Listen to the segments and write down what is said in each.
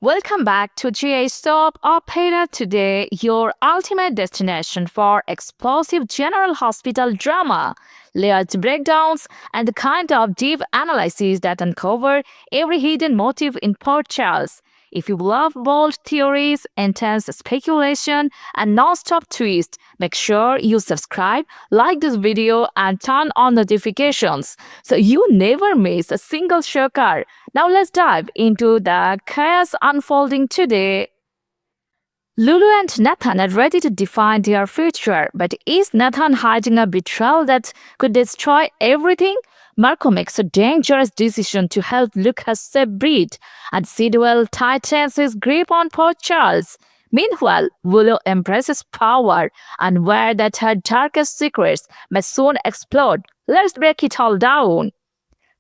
Welcome back to GA Stop Opera Today, your ultimate destination for explosive general hospital drama, layered breakdowns, and the kind of deep analysis that uncover every hidden motive in portrayals. If you love bold theories, intense speculation, and non-stop twists, make sure you subscribe, like this video, and turn on notifications so you never miss a single shocker. Now let's dive into the chaos unfolding today. Lulu and Nathan are ready to define their future, but is Nathan hiding a betrayal that could destroy everything? Marco makes a dangerous decision to help Lucas save Brit, and Sidwell tightens his grip on poor Charles. Meanwhile, Willow embraces power, and aware that her darkest secrets may soon explode. Let's break it all down.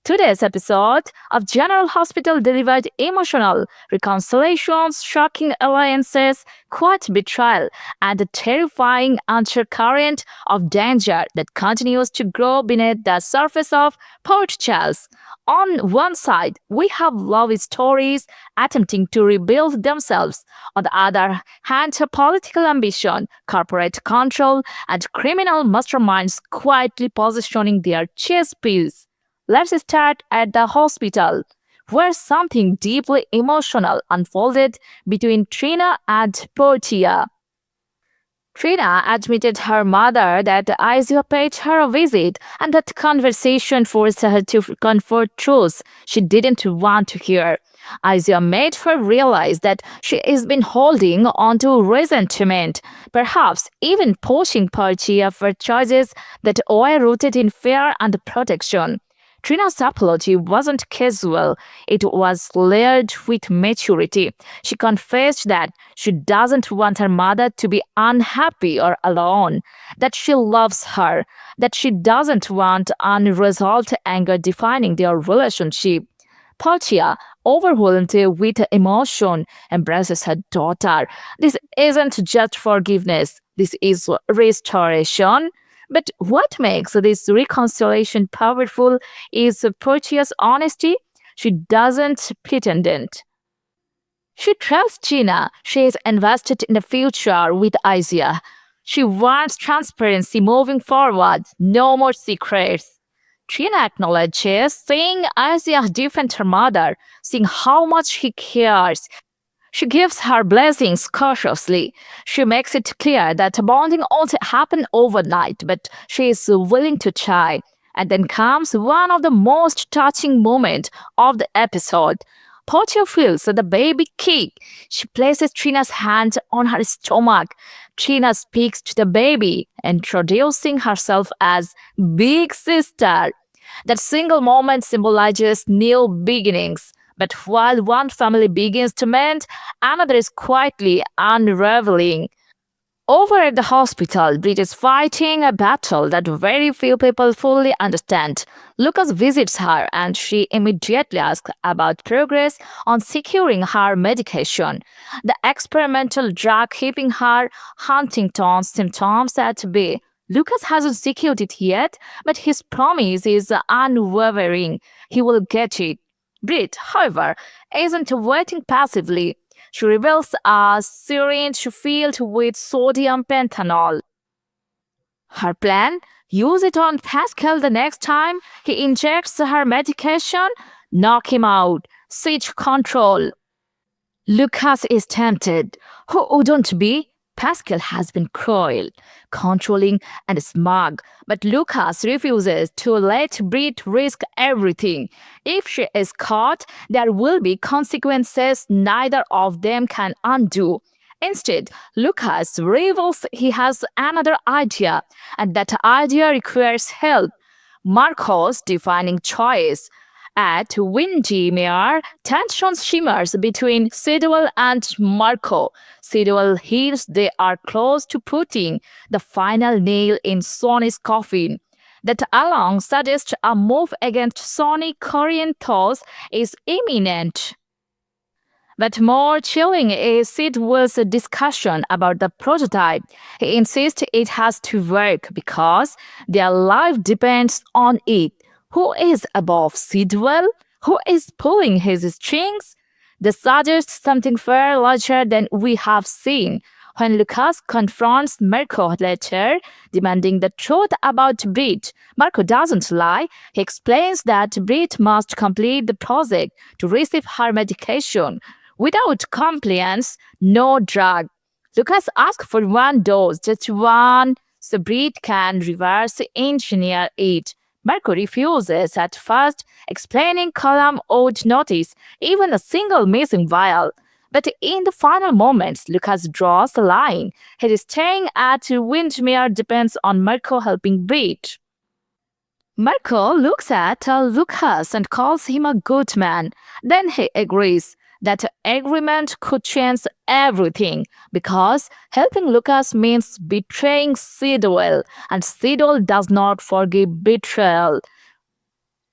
Today's episode of General Hospital delivered emotional reconciliations, shocking alliances, quiet betrayal, and a terrifying undercurrent of danger that continues to grow beneath the surface of Port Charles. On one side, we have love stories attempting to rebuild themselves. On the other hand, political ambition, corporate control, and criminal masterminds quietly positioning their chess piece. Let's start at the hospital, where something deeply emotional unfolded between Trina and Portia. Trina admitted her mother that Isaiah paid her a visit, and that conversation forced her to confront truths she didn't want to hear. Isaiah made her realize that she has been holding on to resentment, perhaps even pushing Portia for choices that were rooted in fear and protection. Trina's apology wasn't casual, it was layered with maturity. She confessed that she doesn't want her mother to be unhappy or alone, that she loves her, that she doesn't want unresolved anger defining their relationship. Portia, overwhelmed with emotion, embraces her daughter. This isn't just forgiveness, this is restoration. But what makes this reconciliation powerful is Portia's honesty. She doesn't pretend it. She trusts Gina. She is invested in the future with Isaiah. She wants transparency moving forward, no more secrets. Trina acknowledges seeing Isaiah defend her mother, seeing how much he cares. She gives her blessings cautiously. She makes it clear that bonding won't happen overnight, but she is willing to try. And then comes one of the most touching moments of the episode. Portia feels the baby kick. She places Trina's hand on her stomach. Trina speaks to the baby, introducing herself as Big Sister. That single moment symbolizes new beginnings. But while one family begins to mend, another is quietly unraveling. Over at the hospital, Brit is fighting a battle that very few people fully understand. Lucas visits her and she immediately asks about progress on securing her medication. The experimental drug keeping her Huntington's symptoms at bay. Lucas hasn't secured it yet, but his promise is unwavering. He will get it. Brit, however, isn't waiting passively. She reveals a syringe filled with sodium pentanol. Her plan? Use it on Pascal the next time he injects her medication? Knock him out. Siege control. Lucas is tempted. Who wouldn't be? Pascal has been cruel, controlling, and smug, but Lucas refuses to let Brit risk everything. If she is caught, there will be consequences neither of them can undo. Instead, Lucas reveals he has another idea, and that idea requires help. Marco's defining choice. At Windermere, tension shimmers between Sidwell and Marco. Sidwell hears they are close to putting the final nail in Sonny's coffin. That along suggests a move against Sonny Corinthos is imminent. But more chilling is Sidwell's discussion about the prototype. He insists it has to work because their life depends on it. Who is above Sidwell? Who is pulling his strings? This suggests something far larger than we have seen. When Lucas confronts Marco later, demanding the truth about Brit, Marco doesn't lie. He explains that Brit must complete the project to receive her medication. Without compliance, no drug. Lucas asks for one dose, just one, so Brit can reverse engineer it. Marco refuses at first, explaining Colum would notice even a single missing vial. But in the final moments, Lucas draws the line. His staying at Windmere depends on Marco helping Brit. Marco looks at Lucas and calls him a good man. Then he agrees that agreement could change everything because helping Lucas means betraying Sidwell, and Sidwell does not forgive betrayal.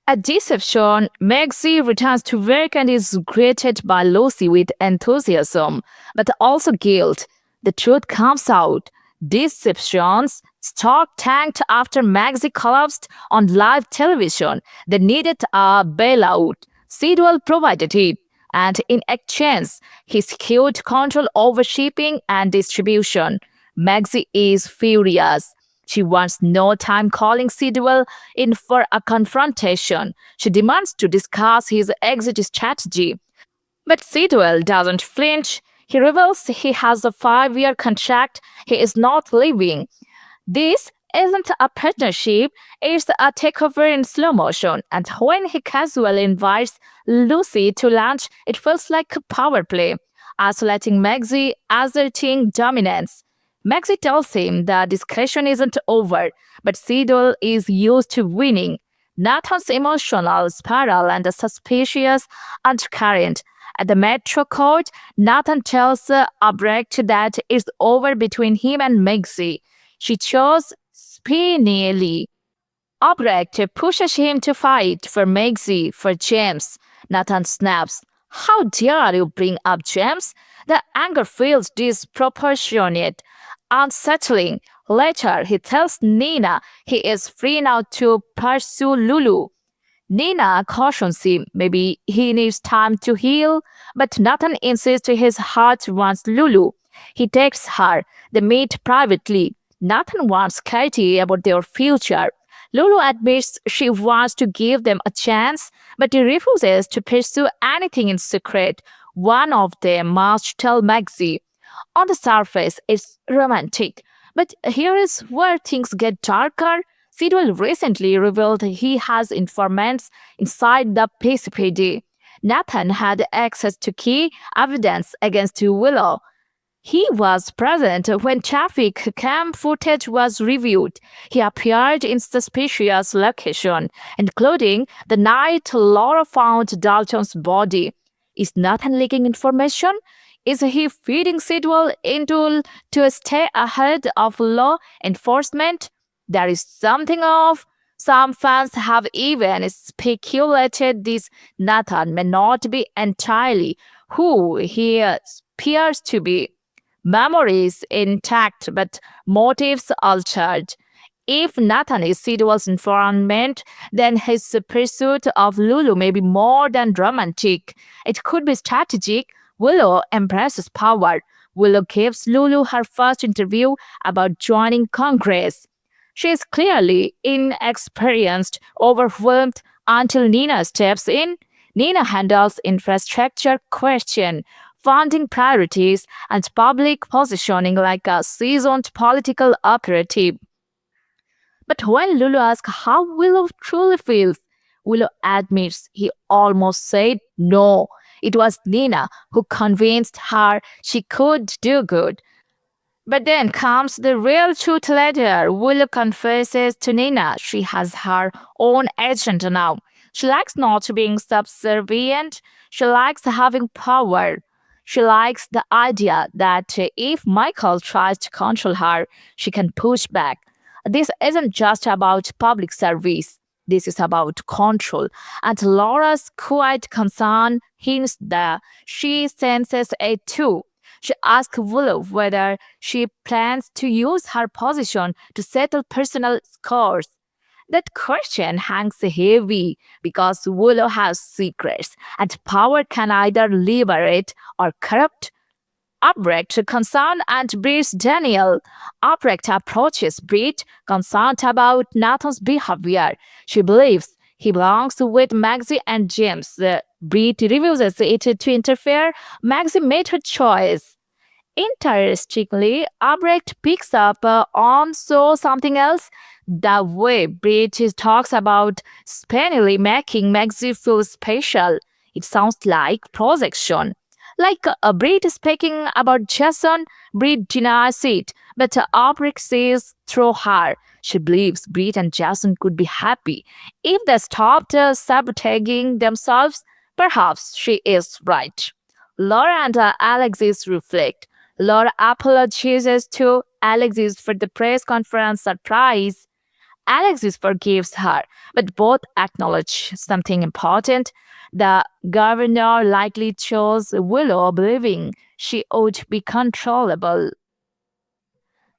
At deception, Maxie returns to work and is greeted by Lucy with enthusiasm, but also guilt. The truth comes out. Deception's stock tanked after Maxie collapsed on live television. They needed a bailout. Sidwell provided it, and in exchange, he secured control over shipping and distribution. Maxie is furious. She wants no time calling Sidwell in for a confrontation. She demands to discuss his exit strategy. But Sidwell doesn't flinch. He reveals he has a 5-year contract he is not leaving. This isn't a partnership, it's a takeover in slow motion. And when he casually invites Lucy to lunch, it feels like a power play, isolating Maxie, asserting dominance. Maxie tells him the discussion isn't over, but Sidwell is used to winning. Nathan's emotional spiral and the suspicious undercurrent. At the Metro Court, Nathan tells Obrecht that it's over between him and Maxie. She chose Spinelli. Obrecht pushes him to fight for Maxie, for James. Nathan snaps. How dare you bring up James? The anger feels disproportionate, unsettling. Later, he tells Nina he is free now to pursue Lulu. Nina cautions him maybe he needs time to heal, but Nathan insists his heart wants Lulu. He takes her. They meet privately. Nathan wants clarity about their future. Lulu admits she wants to give them a chance, but he refuses to pursue anything in secret. One of them must tell Maxie. On the surface, it's romantic, but here is where things get darker. Sidwell recently revealed he has informants inside the PCPD. Nathan had access to key evidence against Willow. He was present when traffic cam footage was reviewed. He appeared in suspicious locations, including the night Laura found Dalton's body. Is Nathan leaking information? Is he feeding Sidwell into to stay ahead of law enforcement? There is something off. Some fans have even speculated this Nathan may not be entirely who he appears to be. Memories intact, but motives altered. If Nathan is Sidwell's informant, then his pursuit of Lulu may be more than romantic. It could be strategic. Willow embraces power. Willow gives Lulu her first interview about joining Congress. She is clearly inexperienced, overwhelmed until Nina steps in. Nina handles infrastructure question, funding priorities, and public positioning like a seasoned political operative. But when Lulu asks how Willow truly feels, Willow admits he almost said no. It was Nina who convinced her she could do good. But then comes the real truth later. Willow confesses to Nina she has her own agenda now. She likes not being subservient. She likes having power. She likes the idea that if Michael tries to control her, she can push back. This isn't just about public service. This is about control. And Laura's quiet concern hints that she senses it too. She asks Willow whether she plans to use her position to settle personal scores. That question hangs heavy because Willow has secrets, and power can either liberate or corrupt. Obrecht, concerned and Brit's Daniel. Obrecht approaches Brit, concerned about Nathan's behavior. She believes he belongs with Maxie and James. Brit refuses it to interfere. Maxie made her choice. Interestingly, Albrecht picks up on something else. The way Brit talks about Spenny making Maxie feel special. It sounds like projection. Like Brit speaking about Jason, Brit denies it, but Albrecht says through her. She believes Brit and Jason could be happy if they stopped sabotaging themselves. Perhaps she is right. Laura and Alexis reflect. Laura apologizes to Alexis for the press conference surprise. Alexis forgives her, but both acknowledge something important. The governor likely chose Willow, believing she would be controllable.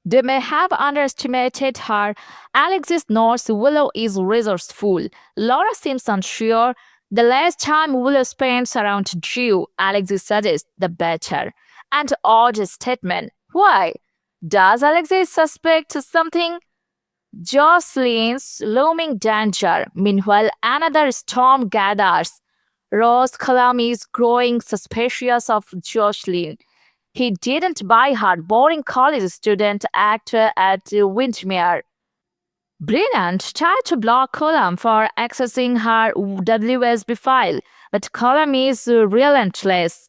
They may have underestimated her. Alexis knows Willow is resourceful. Laura seems unsure. The less time Willow spends around Drew, Alexis suggests, the better. And odd statement. Why? Does Alexis suspect something? Jocelyn's looming danger. Meanwhile, another storm gathers. Rose Calam is growing suspicious of Jocelyn. He didn't buy her boring college student act at Windermere. Brilliant tried to block Colum for accessing her WSB file, but Colum is relentless.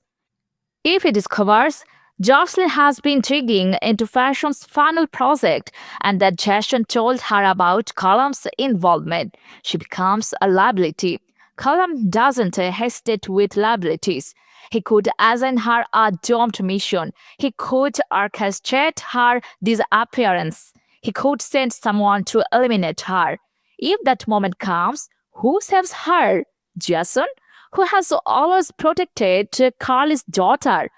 If he discovers Jocelyn has been digging into Fashion's final project and that Jason told her about Colum's involvement, she becomes a liability. Colum doesn't hesitate with liabilities. He could assign her a doomed mission. He could orchestrate her disappearance. He could send someone to eliminate her. If that moment comes, who saves her? Jason, who has always protected Carly's daughter,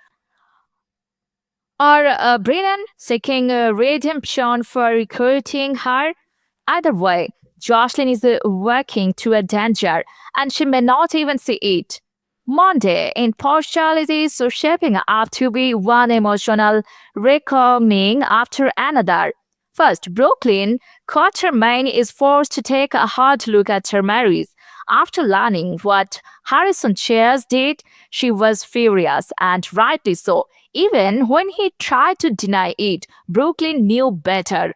or Brennan seeking redemption for recruiting her? Either way, Jocelyn is working to a danger, and she may not even see it. Monday in Portia is shaping up to be one emotional reckoning after another. First, Brooklyn Quatermain is forced to take a hard look at her marriage. After learning what Harrison Chairs did, she was furious, and rightly so. Even when he tried to deny it, Brooklyn knew better.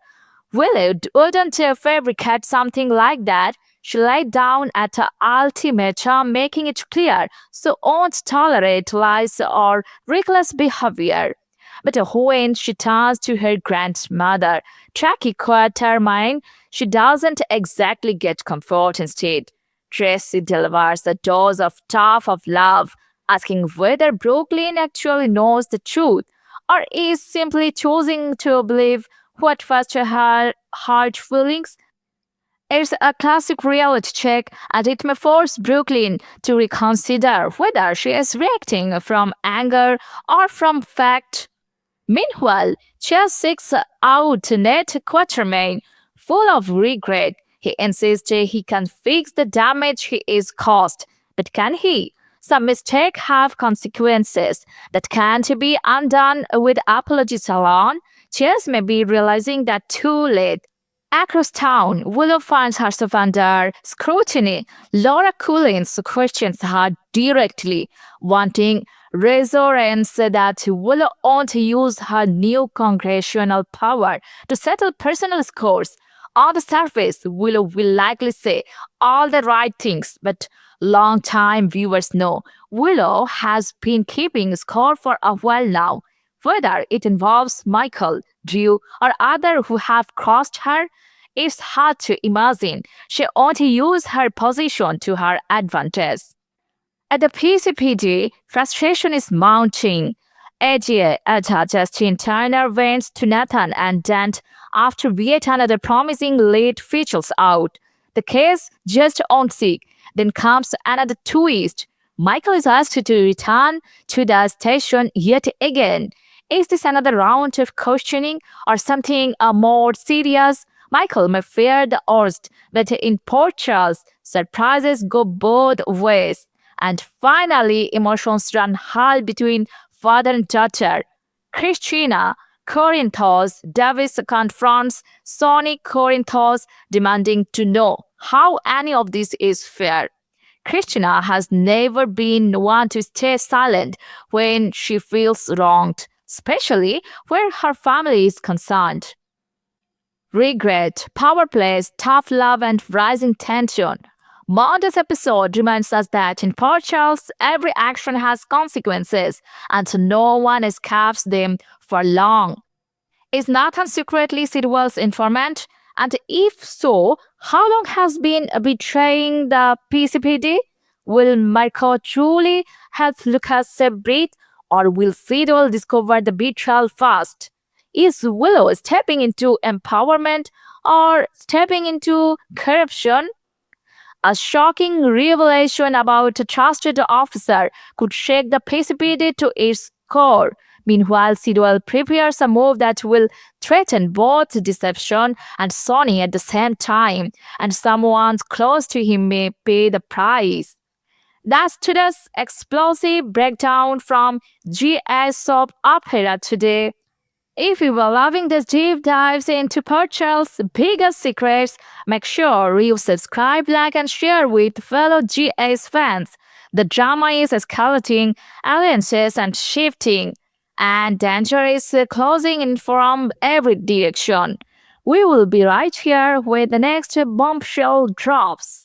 Willow wouldn't fabricate something like that. She laid down at her ultimatum, making it clear she won't tolerate lies or reckless behavior. But when she turns to her grandmother, Tracky Quatermain, she doesn't exactly get comfort instead. Tracy delivers a dose of tough of love, asking whether Brooklyn actually knows the truth or is simply choosing to believe what first her heart feelings. It's a classic reality check, and it may force Brooklyn to reconsider whether she is reacting from anger or from fact. Meanwhile, Chess seeks out Ned Quatermain, full of regret. He insists he can fix the damage he is caused, but can he? Some mistakes have consequences that can't be undone with apologies alone. Chess may be realizing that too late. Across town, Willow finds herself under scrutiny. Laura Collins questions her directly, wanting reassurance that Willow won't use her new congressional power to settle personal scores. On the surface, Willow will likely say all the right things, but long-time viewers know Willow has been keeping score for a while now. Whether it involves Michael, Drew, or others who have crossed her, it's hard to imagine she won't use her position to her advantage. At the PCPD, frustration is mounting. AGA Ada Justin Turner went to Nathan and Dent after yet another promising lead features out. The case just on sick. Then comes another twist. Michael is asked to return to the station yet again. Is this another round of questioning or something more serious? Michael may fear the worst, but in Portia's surprises go both ways. And finally, emotions run high between father and daughter. Christina Corinthos Davis confronts Sonny Corinthos, demanding to know how any of this is fair. Christina has never been one to stay silent when she feels wronged, especially where her family is concerned. Regret, power plays, tough love, and rising tension. Monday's episode reminds us that in Portugal's, every action has consequences, and no one escapes them for long. Is Nathan secretly Sidwell's informant? And if so, how long has been betraying the PCPD? Will Marco truly help Lucas save Brit, or will Sidwell discover the betrayal first? Is Willow stepping into empowerment or stepping into corruption? A shocking revelation about a trusted officer could shake the PCPD to its core. Meanwhile, Sidwell prepares a move that will threaten both deception and Sonny at the same time, and someone close to him may pay the price. That's today's explosive breakdown from GS Soap Opera today. If you are loving these deep dives into Portugal's biggest secrets, make sure you subscribe, like, and share with fellow GA's fans. The drama is escalating, alliances and shifting, and danger is closing in from every direction. We will be right here with the next bombshell drops.